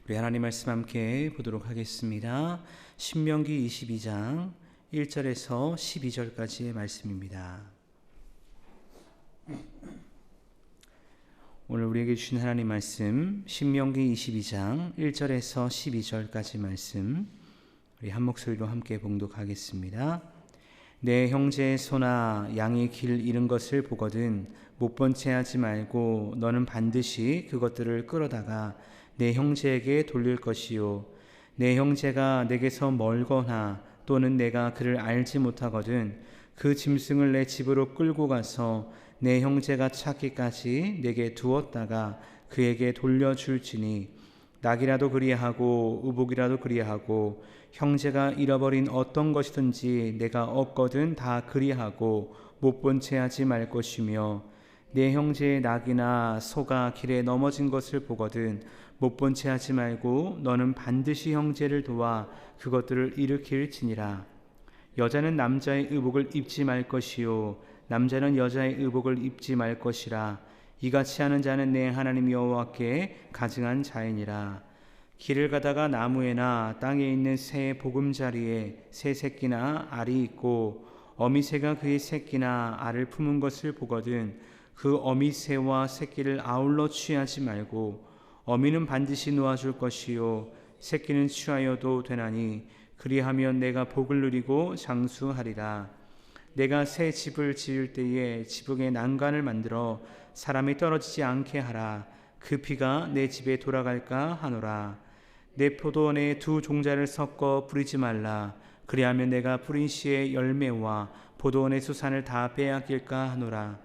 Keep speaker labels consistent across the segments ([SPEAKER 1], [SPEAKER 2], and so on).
[SPEAKER 1] 우리 하나님 말씀 함께 보도록 하겠습니다. 신명기 22장 1절에서 12절까지의 말씀입니다. 오늘 우리에게 주신 하나님 말씀 신명기 22장 1절에서 12절까지 말씀 우리 한 목소리로 함께 봉독하겠습니다. 내 형제의 소나 양이 길 잃은 것을 보거든 못 본 채 하지 말고 너는 반드시 그것들을 끌어다가 내 형제에게 돌릴 것이요 내 형제가 내게서 멀거나 또는 내가 그를 알지 못하거든 그 짐승을 내 집으로 끌고 가서 내 형제가 찾기까지 내게 두었다가 그에게 돌려줄지니 낙이라도 그리하고 의복이라도 그리하고 형제가 잃어버린 어떤 것이든지 내가 얻거든 다 그리하고 못 본 채 하지 말 것이며 내 형제의 낙이나 소가 길에 넘어진 것을 보거든 못 본 채 하지 말고 너는 반드시 형제를 도와 그것들을 일으킬지니라. 여자는 남자의 의복을 입지 말 것이요 남자는 여자의 의복을 입지 말 것이라. 이같이 하는 자는 내 하나님 여호와께 가증한 자이니라. 길을 가다가 나무에나 땅에 있는 새의 보금자리에 새 새끼나 알이 있고 어미새가 그의 새끼나 알을 품은 것을 보거든 그 어미새와 새끼를 아울러 취하지 말고 어미는 반드시 놓아줄 것이요 새끼는 취하여도 되나니 그리하면 내가 복을 누리고 장수하리라. 내가 새 집을 지을 때에 지붕에 난간을 만들어 사람이 떨어지지 않게 하라. 그 피가 내 집에 돌아갈까 하노라. 내 포도원에 두 종자를 섞어 뿌리지 말라. 그리하면 내가 뿌린 씨의 열매와 포도원의 수산을 다 빼앗길까 하노라.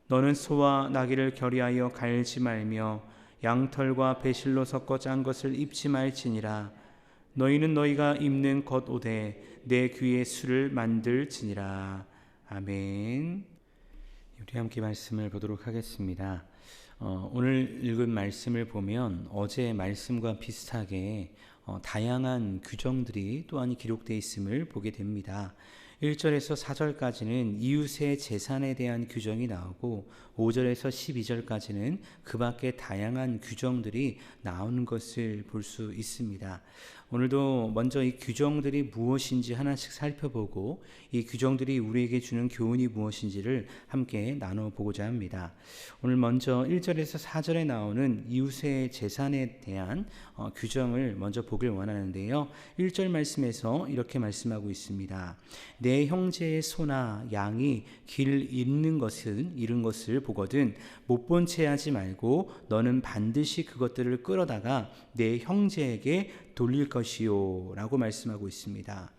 [SPEAKER 1] 너는 소와 나귀를 결의하여 갈지 말며 양털과 배실로 섞어 짠 것을 입지 말지니라. 너희는 너희가 입는 겉옷에 내 귀에 술을 만들지니라. 아멘. 우리 함께 말씀을 보도록 하겠습니다. 오늘 읽은 말씀을 보면 어제 말씀과 비슷하게 다양한 규정들이 또한 기록되어 있음을 보게 됩니다. 1절에서 4절까지는 이웃의 재산에 대한 규정이 나오고 5절에서 12절까지는 그 밖에 다양한 규정들이 나오는 것을 볼 수 있습니다. 오늘도 먼저 이 규정들이 무엇인지 하나씩 살펴보고 이 규정들이 우리에게 주는 교훈이 무엇인지를 함께 나눠보고자 합니다. 오늘 먼저 1절에서 4절에 나오는 이웃의 재산에 대한 규정을 먼저 보길 원하는데요. 1절 말씀에서 이렇게 말씀하고 있습니다. 내 형제의 소나 양이 길 잃는 것을 보거든 못 본 채 하지 말고 너는 반드시 그것들을 끌어다가 내 형제에게 돌릴 것이요 라고 말씀하고 있습니다.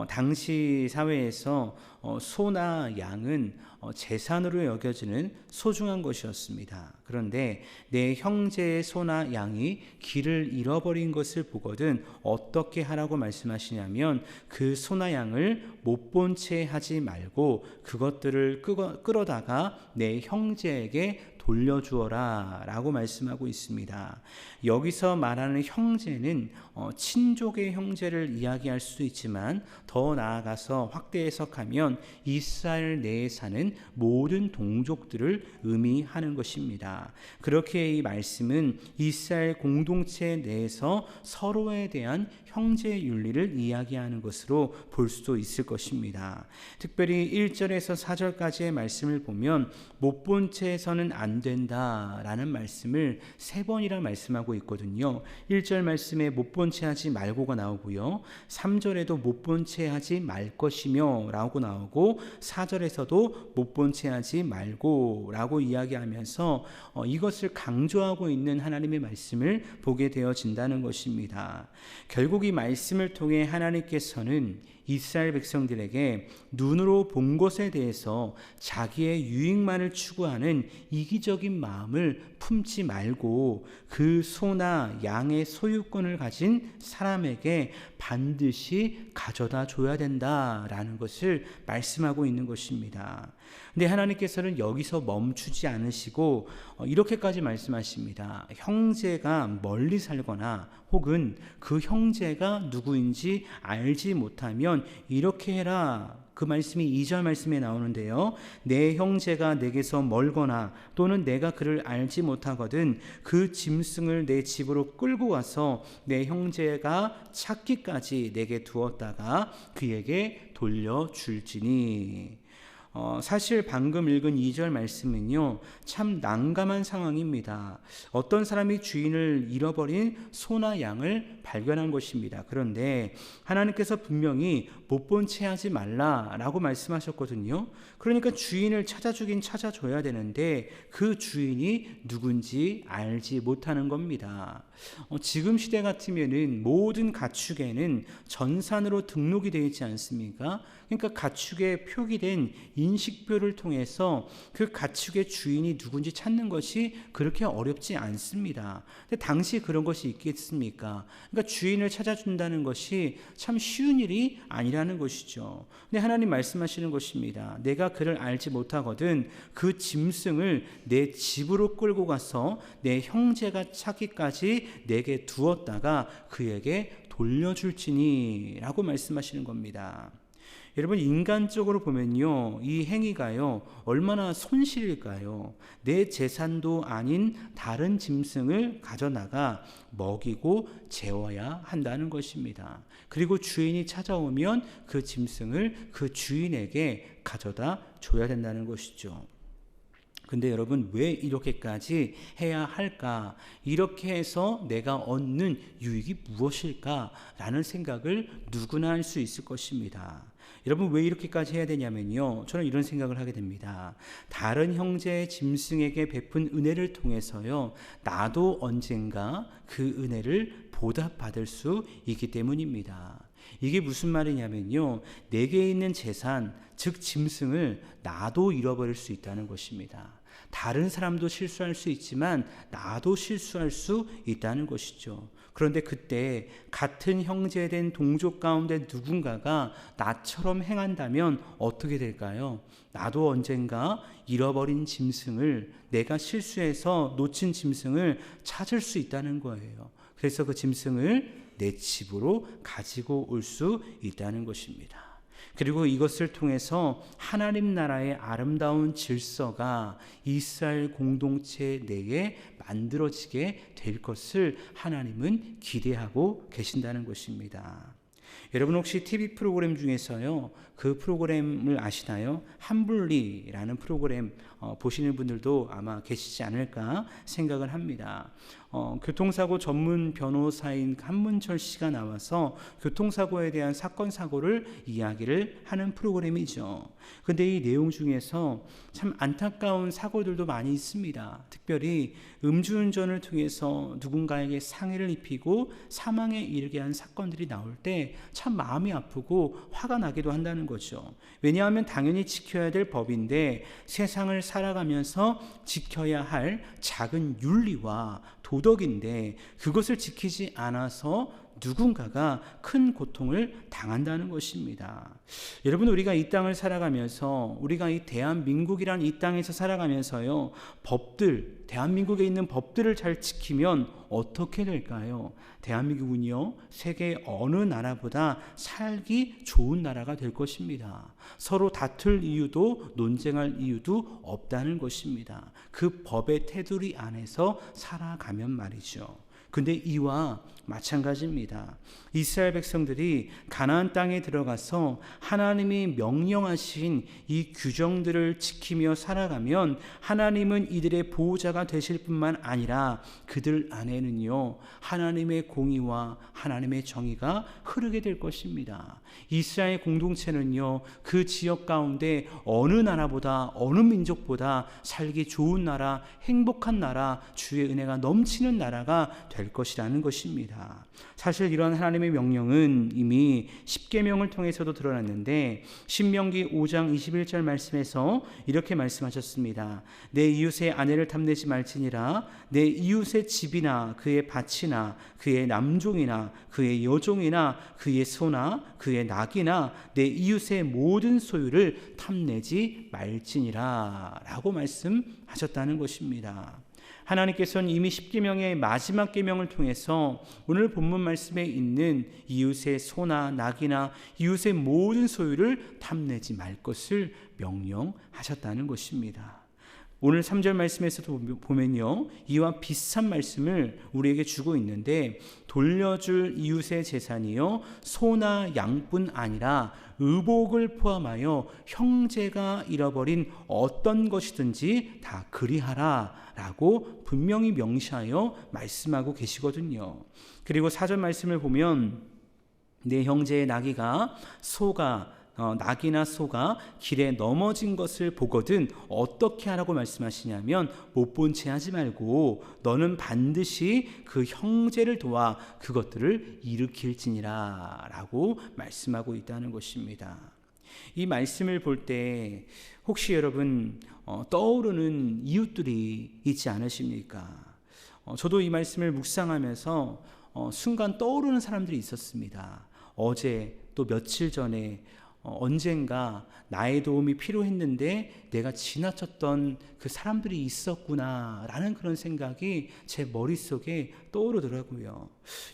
[SPEAKER 1] 당시 사회에서 소나 양은 재산으로 여겨지는 소중한 것이었습니다. 그런데 내 형제의 소나 양이 길을 잃어버린 것을 보거든 어떻게 하라고 말씀하시냐면 그 소나 양을 못 본 채 하지 말고 그것들을 끌어다가 내 형제에게 돌려주어라 라고 말씀하고 있습니다. 여기서 말하는 형제는 친족의 형제를 이야기할 수도 있지만 더 나아가서 확대 해석하면 이스라엘 내에 사는 모든 동족들을 의미하는 것입니다. 그렇게 이 말씀은 이스라엘 공동체 내에서 서로에 대한 형제 윤리를 이야기하는 것으로 볼 수도 있을 것입니다. 특별히 1절에서 4절까지의 말씀을 보면 못 본 채에서는 안 된다라는 말씀을 3번이나 말씀하고 있거든요. 1절 말씀에 못 본 채 하지 말고가 나오고요. 3절에도 못 본 채 하지 말 것이며 라고 나오고 4절에서도 못 본 채 하지 말고 라고 이야기하면서 이것을 강조하고 있는 하나님의 말씀을 보게 되어진다는 것입니다. 결국 이 말씀을 통해 하나님께서는 이스라엘 백성들에게 눈으로 본 것에 대해서 자기의 유익만을 추구하는 이기적인 마음을 품지 말고 그 소나 양의 소유권을 가진 사람에게 반드시 가져다 줘야 된다라는 것을 말씀하고 있는 것입니다. 근데 하나님께서는 여기서 멈추지 않으시고 이렇게까지 말씀하십니다. 형제가 멀리 살거나 혹은 그 형제가 누구인지 알지 못하면 이렇게 해라 그 말씀이 2절 말씀에 나오는데요. 내 형제가 내게서 멀거나 또는 내가 그를 알지 못하거든 그 짐승을 내 집으로 끌고 와서 내 형제가 찾기까지 내게 두었다가 그에게 돌려줄지니. 사실 방금 읽은 2절 말씀은요, 참 난감한 상황입니다. 어떤 사람이 주인을 잃어버린 소나 양을 발견한 것입니다. 그런데 하나님께서 분명히 못 본 채 하지 말라라고 말씀하셨거든요. 그러니까 주인을 찾아주긴 찾아줘야 되는데 그 주인이 누군지 알지 못하는 겁니다. 지금 시대 같으면은 모든 가축에는 전산으로 등록이 되어 있지 않습니까? 그러니까 가축에 표기된 인식표를 통해서 그 가축의 주인이 누군지 찾는 것이 그렇게 어렵지 않습니다. 근데 당시 그런 것이 있겠습니까? 그러니까 주인을 찾아준다는 것이 참 쉬운 일이 아니라는 것이죠. 근데 하나님 말씀하시는 것입니다. 내가 그를 알지 못하거든 그 짐승을 내 집으로 끌고 가서 내 형제가 찾기까지 내게 두었다가 그에게 돌려줄지니 라고 말씀하시는 겁니다. 여러분, 인간적으로 보면요, 이 행위가요 얼마나 손실일까요? 내 재산도 아닌 다른 짐승을 가져나가 먹이고 재워야 한다는 것입니다. 그리고 주인이 찾아오면 그 짐승을 그 주인에게 가져다 줘야 된다는 것이죠. 근데 여러분, 왜 이렇게까지 해야 할까? 이렇게 해서 내가 얻는 유익이 무엇일까? 라는 생각을 누구나 할 수 있을 것입니다. 여러분, 왜 이렇게까지 해야 되냐면요, 저는 이런 생각을 하게 됩니다. 다른 형제의 짐승에게 베푼 은혜를 통해서요, 나도 언젠가 그 은혜를 보답받을 수 있기 때문입니다. 이게 무슨 말이냐면요, 내게 있는 재산, 즉 짐승을 나도 잃어버릴 수 있다는 것입니다. 다른 사람도 실수할 수 있지만 나도 실수할 수 있다는 것이죠. 그런데 그때 같은 형제된 동족 가운데 누군가가 나처럼 행한다면 어떻게 될까요? 나도 언젠가 잃어버린 짐승을, 내가 실수해서 놓친 짐승을 찾을 수 있다는 거예요. 그래서 그 짐승을 내 집으로 가지고 올 수 있다는 것입니다. 그리고 이것을 통해서 하나님 나라의 아름다운 질서가 이스라엘 공동체 내에 만들어지게 될 것을 하나님은 기대하고 계신다는 것입니다. 여러분, 혹시 TV 프로그램 중에서요, 그 프로그램을 아시나요? 한블리라는 프로그램 보시는 분들도 아마 계시지 않을까 생각을 합니다. 교통사고 전문 변호사인 한문철 씨가 나와서 교통사고에 대한 사건 사고를 이야기를 하는 프로그램이죠. 근데 이 내용 중에서 참 안타까운 사고들도 많이 있습니다. 특별히 음주운전을 통해서 누군가에게 상해를 입히고 사망에 이르게 한 사건들이 나올 때 참 마음이 아프고 화가 나기도 한다는 거죠. 왜냐하면 당연히 지켜야 될 법인데 세상을 살아가면서 지켜야 할 작은 윤리와 도덕인데 그것을 지키지 않아서 누군가가 큰 고통을 당한다는 것입니다. 여러분, 우리가 이 땅을 살아가면서, 우리가 이 대한민국이란 이 땅에서 살아가면서요, 법들, 대한민국에 있는 법들을 잘 지키면 어떻게 될까요? 대한민국은요, 세계 어느 나라보다 살기 좋은 나라가 될 것입니다. 서로 다툴 이유도 논쟁할 이유도 없다는 것입니다. 그 법의 테두리 안에서 살아가면 말이죠. 근데 이와 마찬가지입니다. 이스라엘 백성들이 가나안 땅에 들어가서 하나님이 명령하신 이 규정들을 지키며 살아가면 하나님은 이들의 보호자가 되실 뿐만 아니라 그들 안에는요, 하나님의 공의와 하나님의 정의가 흐르게 될 것입니다. 이스라엘 공동체는요, 그 지역 가운데 어느 나라보다, 어느 민족보다 살기 좋은 나라, 행복한 나라, 주의 은혜가 넘치는 나라가 될 것이라는 것입니다. 사실 이런 하나님의 명령은 이미 십계명을 통해서도 드러났는데 신명기 5장 21절 말씀에서 이렇게 말씀하셨습니다. 내 이웃의 아내를 탐내지 말지니라. 내 이웃의 집이나 그의 밭이나 그의 남종이나 그의 여종이나 그의 소나 그의 낙이나 내 이웃의 모든 소유를 탐내지 말지니라 라고 말씀하셨다는 것입니다. 하나님께서는 이미 십계명의 마지막 계명을 통해서 오늘 본문 말씀에 있는 이웃의 소나 낙이나 이웃의 모든 소유를 탐내지 말 것을 명령하셨다는 것입니다. 오늘 3절 말씀에서도 보면요, 이와 비슷한 말씀을 우리에게 주고 있는데, 돌려줄 이웃의 재산이요 소나 양뿐 아니라 의복을 포함하여 형제가 잃어버린 어떤 것이든지 다 그리하라 라고 분명히 명시하여 말씀하고 계시거든요. 그리고 4절 말씀을 보면 내 형제의 낙이나 소가 길에 넘어진 것을 보거든 어떻게 하라고 말씀하시냐면, 못 본 채 하지 말고 너는 반드시 그 형제를 도와 그것들을 일으킬지니라 라고 말씀하고 있다는 것입니다. 이 말씀을 볼 때 혹시 여러분 떠오르는 이웃들이 있지 않으십니까? 저도 이 말씀을 묵상하면서 순간 떠오르는 사람들이 있었습니다. 어제 또 며칠 전에 언젠가 나의 도움이 필요했는데 내가 지나쳤던 그 사람들이 있었구나 라는 그런 생각이 제 머릿속에 떠오르더라고요.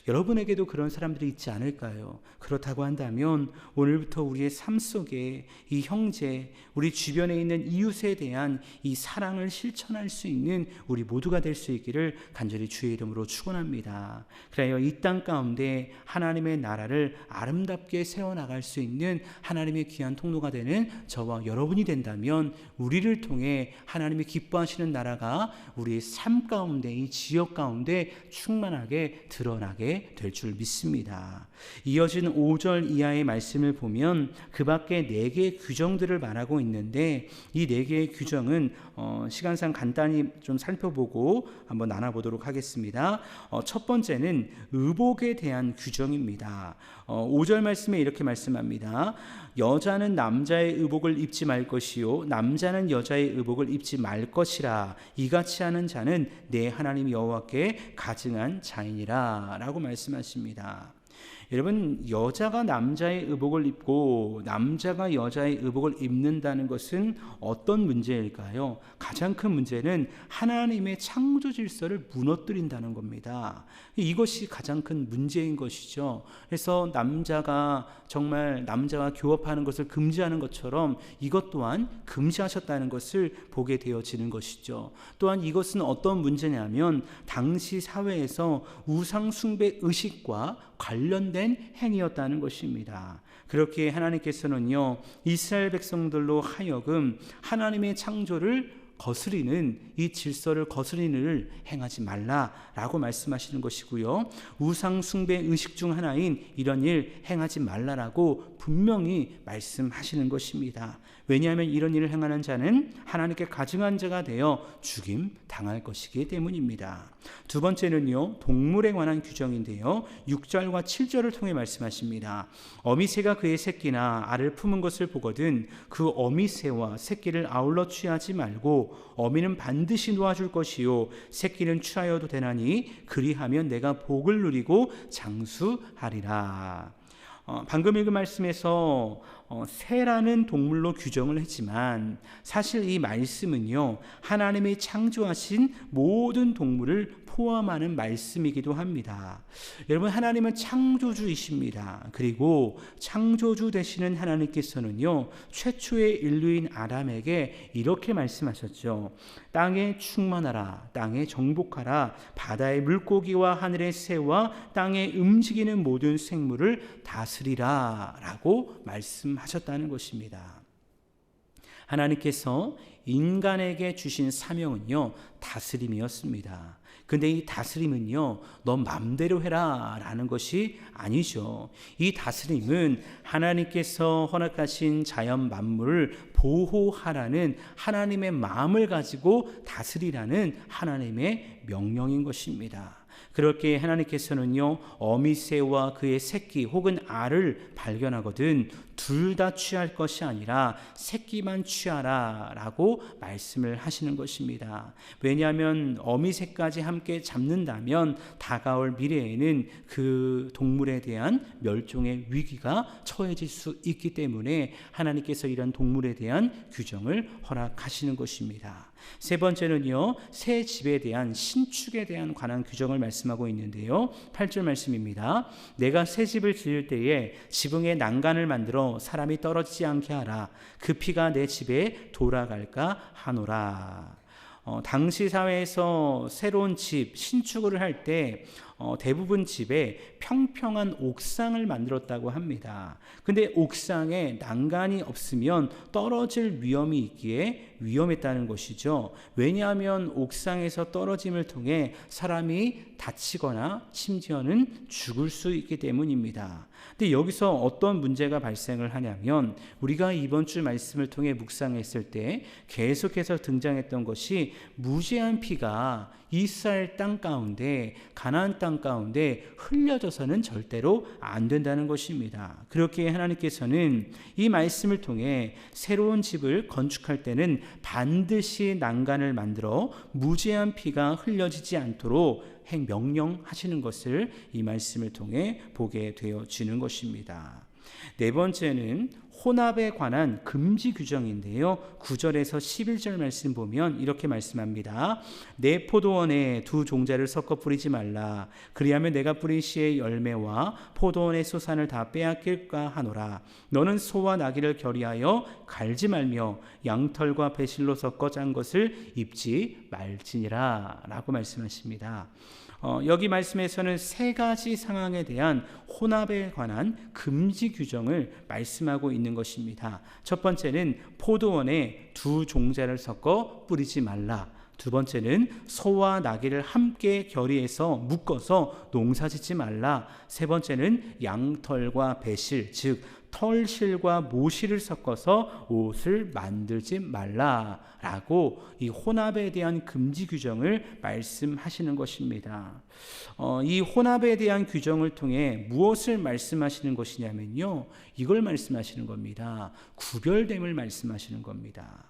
[SPEAKER 1] 여러분에게도 그런 사람들이 있지 않을까요? 그렇다고 한다면 오늘부터 우리의 삶 속에 이 형제, 우리 주변에 있는 이웃에 대한 이 사랑을 실천할 수 있는 우리 모두가 될 수 있기를 간절히 주의 이름으로 축원합니다. 그래요, 이 땅 가운데 하나님의 나라를 아름답게 세워나갈 수 있는 하나님의 귀한 통로가 되는 저와 여러분이 된다면 우리를 통해 하나님이 기뻐하시는 나라가 우리의 삶 가운데, 이 지역 가운데 충만하게 드러나게 될 줄 믿습니다. 이어진 5절 이하의 말씀을 보면 그 밖에 4개의 규정들을 말하고 있는데, 이 4개의 규정은 시간상 간단히 좀 살펴보고 한번 나눠보도록 하겠습니다. 첫 번째는 의복에 대한 규정입니다. 5절 말씀에 이렇게 말씀합니다. 여자는 남자의 의복을 입지 말 것이요 남자는 여자의 의복을 입지 말 것이라. 이같이 하는 자는 내 하나님 여호와께 가증한 자이니라 라고 말씀하십니다. 여러분, 여자가 남자의 의복을 입고 남자가 여자의 의복을 입는다는 것은 어떤 문제일까요? 가장 큰 문제는 하나님의 창조 질서를 무너뜨린다는 겁니다. 이것이 가장 큰 문제인 것이죠. 그래서 남자가 정말 남자와 교합하는 것을 금지하는 것처럼 이것 또한 금지하셨다는 것을 보게 되어지는 것이죠. 또한 이것은 어떤 문제냐면 당시 사회에서 우상 숭배 의식과 관련된 행위였다는 것입니다. 그렇게 하나님께서는요, 이스라엘 백성들로 하여금 하나님의 창조를 거스리는, 이 질서를 거스리는 일을 행하지 말라라고 말씀하시는 것이고요, 우상 숭배 의식 중 하나인 이런 일 행하지 말라라고 분명히 말씀하시는 것입니다. 왜냐하면 이런 일을 행하는 자는 하나님께 가증한 자가 되어 죽임 당할 것이기 때문입니다. 두 번째는요, 동물에 관한 규정인데요, 6절과 7절을 통해 말씀하십니다. 어미새가 그의 새끼나 알을 품은 것을 보거든 그 어미새와 새끼를 아울러 취하지 말고 어미는 반드시 놓아줄 것이요 새끼는 취하여도 되나니 그리하면 내가 복을 누리고 장수하리라. 방금 읽은 말씀에서 새라는 동물로 규정을 했지만 사실 이 말씀은요, 하나님이 창조하신 모든 동물을 포함하는 말씀이기도 합니다. 여러분, 하나님은 창조주이십니다. 그리고 창조주 되시는 하나님께서는요, 최초의 인류인 아담에게 이렇게 말씀하셨죠. 땅에 충만하라, 땅에 정복하라, 바다의 물고기와 하늘의 새와 땅에 움직이는 모든 생물을 다스리라 라고 말씀하셨다는 것입니다. 하나님께서 인간에게 주신 사명은요, 다스림이었습니다. 근데 이 다스림은요, 너 맘대로 해라 라는 것이 아니죠. 이 다스림은 하나님께서 허락하신 자연 만물을 보호하라는 하나님의 마음을 가지고 다스리라는 하나님의 명령인 것입니다. 그렇게 하나님께서는요, 어미새와 그의 새끼 혹은 알을 발견하거든 둘 다 취할 것이 아니라 새끼만 취하라 라고 말씀을 하시는 것입니다. 왜냐하면 어미새까지 함께 잡는다면 다가올 미래에는 그 동물에 대한 멸종의 위기가 처해질 수 있기 때문에 하나님께서 이런 동물에 대한 규정을 허락하시는 것입니다. 세 번째는요, 새 집에 대한 신축에 대한 관한 규정을 말씀하고 있는데요. 8절 말씀입니다. 내가 새 집을 지을 때에 지붕에 난간을 만들어 사람이 떨어지지 않게 하라. 그 피가 내 집에 돌아갈까 하노라. 당시 사회에서 새로운 집, 신축을 할 때 대부분 집에 평평한 옥상을 만들었다고 합니다. 근데 옥상에 난간이 없으면 떨어질 위험이 있기에 위험했다는 것이죠. 왜냐하면 옥상에서 떨어짐을 통해 사람이 다치거나 심지어는 죽을 수 있기 때문입니다. 근데 여기서 어떤 문제가 발생을 하냐면, 우리가 이번 주 말씀을 통해 묵상했을 때 계속해서 등장했던 것이 무죄한 피가 이스라엘 땅 가운데, 가나안 땅 가운데 흘려져서는 절대로 안 된다는 것입니다. 그렇게 하나님께서는 이 말씀을 통해 새로운 집을 건축할 때는 반드시 난간을 만들어 무죄한 피가 흘려지지 않도록 명령하시는 것을 이 말씀을 통해 보게 되어지는 것입니다. 네 번째는 혼합에 관한 금지 규정인데요. 9절에서 11절 말씀 보면 이렇게 말씀합니다. 내 포도원에 두 종자를 섞어 뿌리지 말라. 그리하면 내가 뿌린 씨의 열매와 포도원의 소산을 다 빼앗길까 하노라. 너는 소와 나귀를 결의하여 갈지 말며 양털과 배실로 섞어 짠 것을 입지 말지니라 라고 말씀하십니다. 여기 말씀에서는 세 가지 상황에 대한 혼합에 관한 금지 규정을 말씀하고 있는 것입니다. 첫 번째는 포도원에 두 종자를 섞어 뿌리지 말라. 두 번째는 소와 나귀를 함께 결의해서 묶어서 농사짓지 말라. 세 번째는 양털과 배실, 즉 털실과 모실을 섞어서 옷을 만들지 말라라고 이 혼합에 대한 금지 규정을 말씀하시는 것입니다. 이 혼합에 대한 규정을 통해 무엇을 말씀하시는 것이냐면요, 이걸 말씀하시는 겁니다. 구별됨을 말씀하시는 겁니다.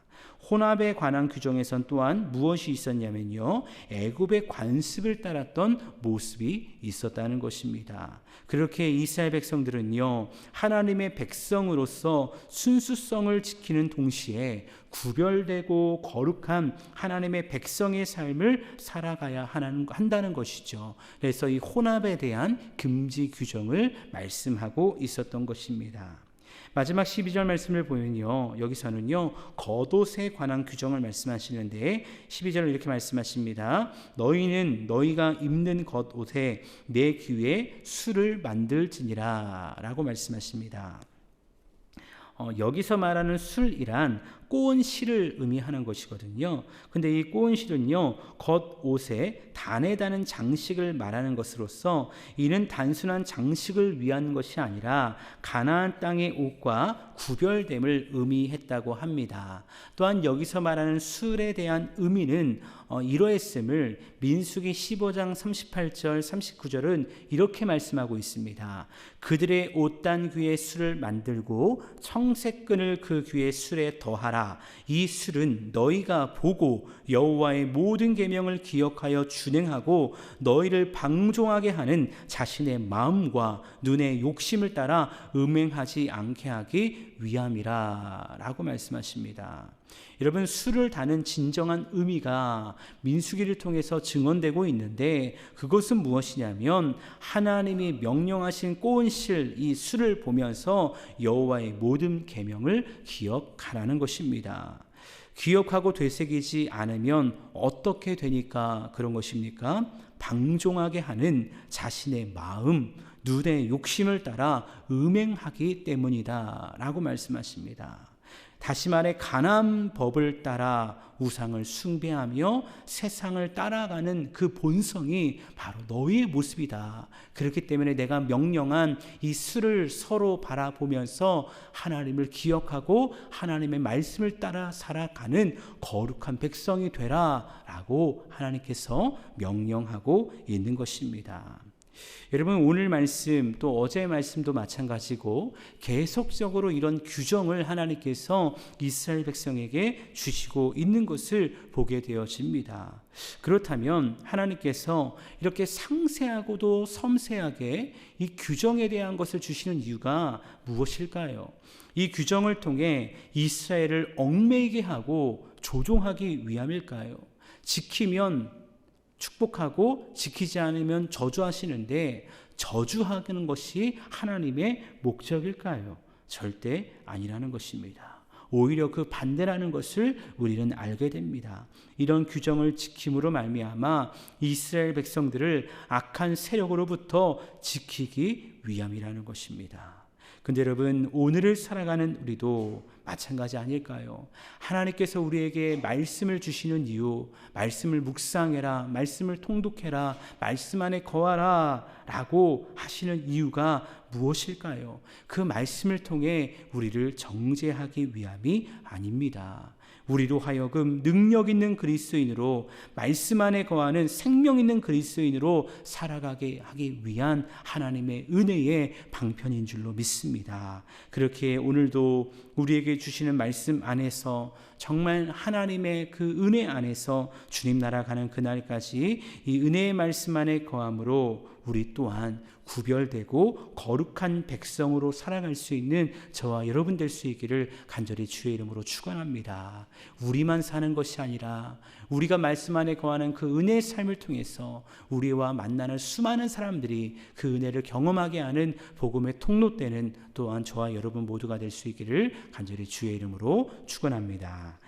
[SPEAKER 1] 혼합에 관한 규정에선 또한 무엇이 있었냐면요, 애굽의 관습을 따랐던 모습이 있었다는 것입니다. 그렇게 이스라엘 백성들은요, 하나님의 백성으로서 순수성을 지키는 동시에 구별되고 거룩한 하나님의 백성의 삶을 살아가야 한다는 것이죠. 그래서 이 혼합에 대한 금지 규정을 말씀하고 있었던 것입니다. 마지막 12절 말씀을 보면요, 여기서는요 겉옷에 관한 규정을 말씀하시는데 12절을 이렇게 말씀하십니다. 너희는 너희가 입는 겉옷에 내 귀에 술을 만들지니라 라고 말씀하십니다. 여기서 말하는 술이란 꼬은 실을 의미하는 것이거든요. 근데 이 꼬은 실은요, 겉옷에 단에 다는 장식을 말하는 것으로서 이는 단순한 장식을 위한 것이 아니라 가나안 땅의 옷과 구별됨을 의미했다고 합니다. 또한 여기서 말하는 술에 대한 의미는 이러했음을 민수기 15장 38절 39절은 이렇게 말씀하고 있습니다. 그들의 옷단 귀에 술을 만들고 청색끈을 그 귀에 술에 더하라. 이 술은 너희가 보고 여호와의 모든 계명을 기억하여 준행하고 너희를 방종하게 하는 자신의 마음과 눈의 욕심을 따라 음행하지 않게 하기 위함이라 라고 말씀하십니다. 여러분, 술을 다는 진정한 의미가 민수기를 통해서 증언되고 있는데, 그것은 무엇이냐면 하나님이 명령하신 꼬은 실, 이 술을 보면서 여호와의 모든 계명을 기억하라는 것입니다. 기억하고 되새기지 않으면 어떻게 되니까 그런 것입니까? 방종하게 하는 자신의 마음, 눈의 욕심을 따라 음행하기 때문이다 라고 말씀하십니다. 다시 말해 가나안 법을 따라 우상을 숭배하며 세상을 따라가는 그 본성이 바로 너희의 모습이다. 그렇기 때문에 내가 명령한 이 술을 서로 바라보면서 하나님을 기억하고 하나님의 말씀을 따라 살아가는 거룩한 백성이 되라 라고 하나님께서 명령하고 있는 것입니다. 여러분, 오늘 말씀 또 어제 말씀도 마찬가지고 계속적으로 이런 규정을 하나님께서 이스라엘 백성에게 주시고 있는 것을 보게 되어집니다. 그렇다면 하나님께서 이렇게 상세하고도 섬세하게 이 규정에 대한 것을 주시는 이유가 무엇일까요? 이 규정을 통해 이스라엘을 얽매이게 하고 조종하기 위함일까요? 지키면 축복하고 지키지 않으면 저주하시는데 저주하는 것이 하나님의 목적일까요? 절대 아니라는 것입니다. 오히려 그 반대라는 것을 우리는 알게 됩니다. 이런 규정을 지킴으로 말미암아 이스라엘 백성들을 악한 세력으로부터 지키기 위함이라는 것입니다. 근데 여러분, 오늘을 살아가는 우리도 마찬가지 아닐까요? 하나님께서 우리에게 말씀을 주시는 이유, 말씀을 묵상해라, 말씀을 통독해라, 말씀 안에 거하라 라고 하시는 이유가 무엇일까요? 그 말씀을 통해 우리를 정죄하기 위함이 아닙니다. 우리로 하여금 능력 있는 그리스도인으로, 말씀 안에 거하는 생명 있는 그리스도인으로 살아가게 하기 위한 하나님의 은혜의 방편인 줄로 믿습니다. 그렇게 오늘도 우리에게 주시는 말씀 안에서 정말 하나님의 그 은혜 안에서 주님 나라 가는 그날까지 이 은혜의 말씀 안에 거함으로 우리 또한 구별되고 거룩한 백성으로 살아갈 수 있는 저와 여러분 될 수 있기를 간절히 주의 이름으로 축원합니다. 우리만 사는 것이 아니라 우리가 말씀 안에 거하는 그 은혜의 삶을 통해서 우리와 만나는 수많은 사람들이 그 은혜를 경험하게 하는 복음의 통로되는 또한 저와 여러분 모두가 될 수 있기를 간절히 주의 이름으로 축원합니다.